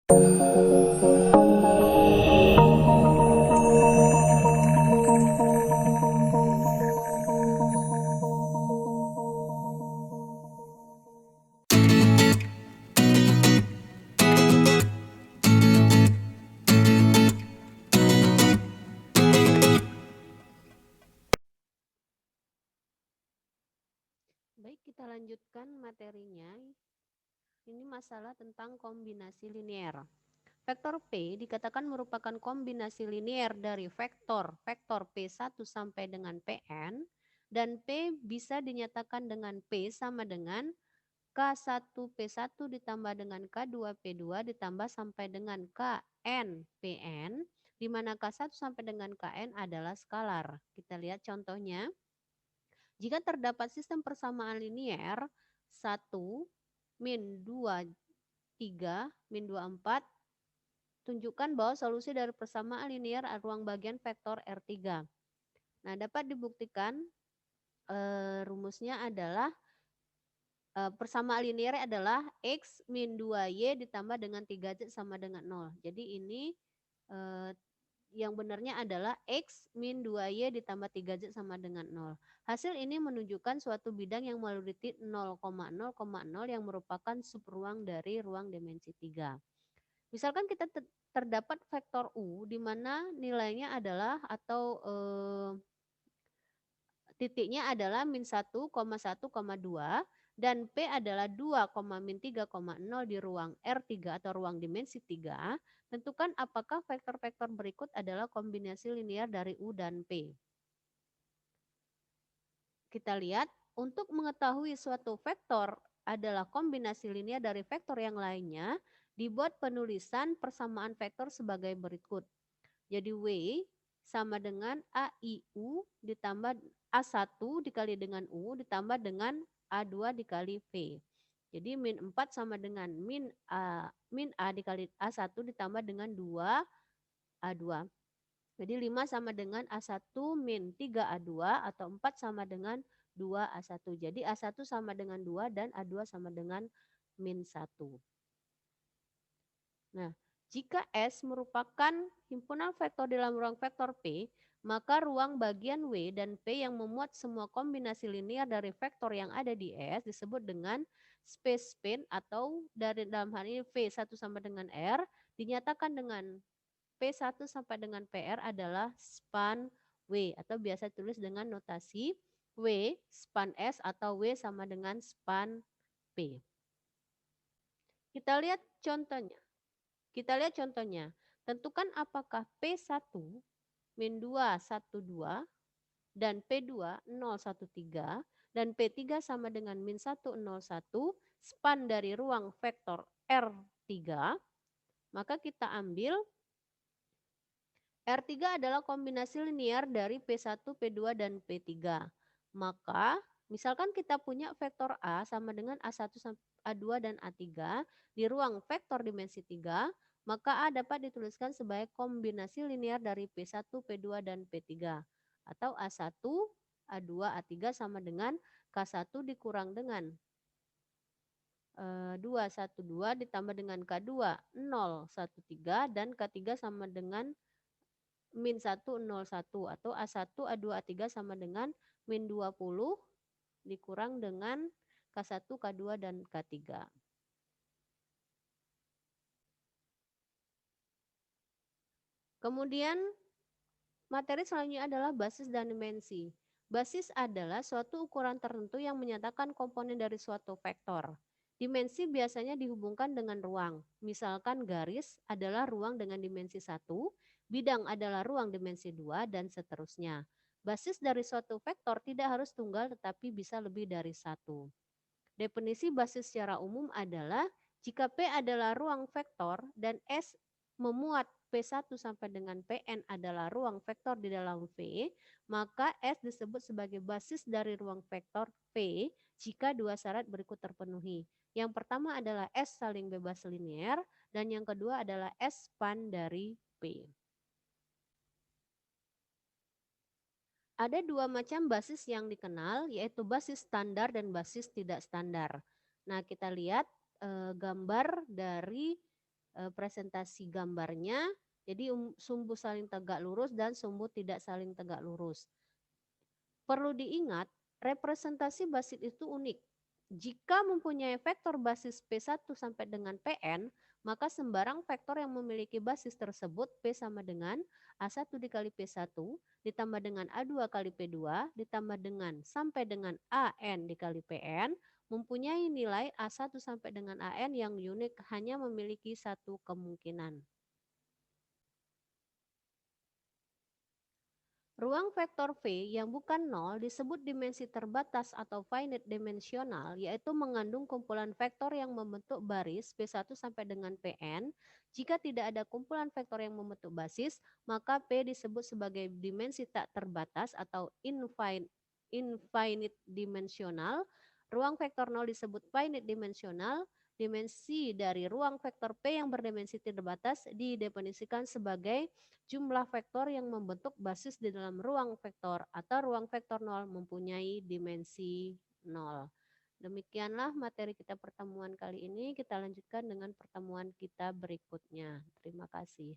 Baik, kita lanjutkan materinya. Ini masalah tentang kombinasi linear. Vektor P dikatakan merupakan kombinasi linear dari vektor P1 sampai dengan Pn, dan P bisa dinyatakan dengan P sama dengan K1P1 ditambah dengan K2P2 ditambah sampai dengan KNPN, di mana K1 sampai dengan KN adalah skalar. Kita lihat contohnya. Jika terdapat sistem persamaan linear 1, min 2, 3, min 2, 4, tunjukkan bahwa solusi dari persamaan linear ruang bagian vektor R3. Nah, dapat dibuktikan rumusnya adalah persamaan linear adalah X min 2Y ditambah dengan 3Z sama dengan 0. Jadi ini yang benarnya adalah X min 2Y ditambah 3Z sama dengan 0. Hasil ini menunjukkan suatu bidang yang melalui titik 0,0,0 yang merupakan subruang dari ruang dimensi 3. Misalkan kita terdapat vektor U di mana nilainya adalah atau titiknya adalah min 1,1,2 dan P adalah 2, min 3,0 di ruang R3 atau ruang dimensi 3, tentukan apakah vektor-vektor berikut adalah kombinasi linear dari U dan P. Kita lihat, untuk mengetahui suatu vektor adalah kombinasi linear dari vektor yang lainnya, dibuat penulisan persamaan vektor sebagai berikut. Jadi W sama dengan AIU ditambah A1 dikali dengan U ditambah dengan A2 dikali V. Jadi min 4 sama dengan min A dikali A1 ditambah dengan 2 A2. Jadi 5 sama dengan A1 min 3 A2 atau 4 sama dengan 2 A1. Jadi A1 sama dengan 2 dan A2 sama dengan min 1. Nah, jika S merupakan himpunan vektor dalam ruang vektor P, maka ruang bagian W dan P yang memuat semua kombinasi linear dari vektor yang ada di S disebut dengan space span atau dari dalam hal ini V1 sama dengan R dinyatakan dengan P1 sampai dengan PR adalah span W atau biasa tulis dengan notasi W span S atau W sama dengan span P. Kita lihat contohnya. Tentukan apakah P1 min 2, 1, 2 dan P2, 0, 1, 3 dan P3 sama dengan min 1, 0, 1 span dari ruang vektor R3, maka kita ambil R3 adalah kombinasi linear dari P1, P2, dan P3. Maka misalkan kita punya vektor A sama dengan A1, A2, dan A3 di ruang vektor dimensi 3, maka A dapat dituliskan sebagai kombinasi linear dari P1, P2, dan P3. Atau A1, A2, A3 sama dengan K1 dikurang dengan 2, 1, 2 ditambah dengan K2, 0, 1, 3 dan K3 sama dengan min 1, 0, 1 atau A1, A2, A3 sama dengan min 20 dikurang dengan K1, K2, dan K3. Kemudian materi selanjutnya adalah basis dan dimensi. Basis adalah suatu ukuran tertentu yang menyatakan komponen dari suatu vektor. Dimensi biasanya dihubungkan dengan ruang. Misalkan garis adalah ruang dengan dimensi 1, bidang adalah ruang dimensi 2, dan seterusnya. Basis dari suatu vektor tidak harus tunggal tetapi bisa lebih dari satu. Definisi basis secara umum adalah jika P adalah ruang vektor dan S memuat P1 sampai dengan Pn adalah ruang vektor di dalam V, maka S disebut sebagai basis dari ruang vektor V jika dua syarat berikut terpenuhi. Yang pertama adalah S saling bebas linear dan yang kedua adalah S span dari P. Ada dua macam basis yang dikenal, yaitu basis standar dan basis tidak standar. Nah, kita lihat gambar dari presentasi gambarnya. Jadi sumbu saling tegak lurus dan sumbu tidak saling tegak lurus. Perlu diingat, representasi basis itu unik. Jika mempunyai vektor basis P1 sampai dengan Pn, maka sembarang vektor yang memiliki basis tersebut P sama dengan A1 dikali P1 ditambah dengan A2 kali P2 ditambah dengan sampai dengan AN dikali Pn mempunyai nilai A1 sampai dengan AN yang unik hanya memiliki satu kemungkinan. Ruang vektor V yang bukan nol disebut dimensi terbatas atau finite dimensional, yaitu mengandung kumpulan vektor yang membentuk baris P1 sampai dengan Pn. Jika tidak ada kumpulan vektor yang membentuk basis, maka P disebut sebagai dimensi tak terbatas atau infinite dimensional. Ruang vektor nol disebut finite dimensional. Dimensi dari ruang vektor P yang berdimensi terbatas didefinisikan sebagai jumlah vektor yang membentuk basis di dalam ruang vektor atau ruang vektor nol mempunyai dimensi nol. Demikianlah materi kita pertemuan kali ini. Kita lanjutkan dengan pertemuan kita berikutnya. Terima kasih.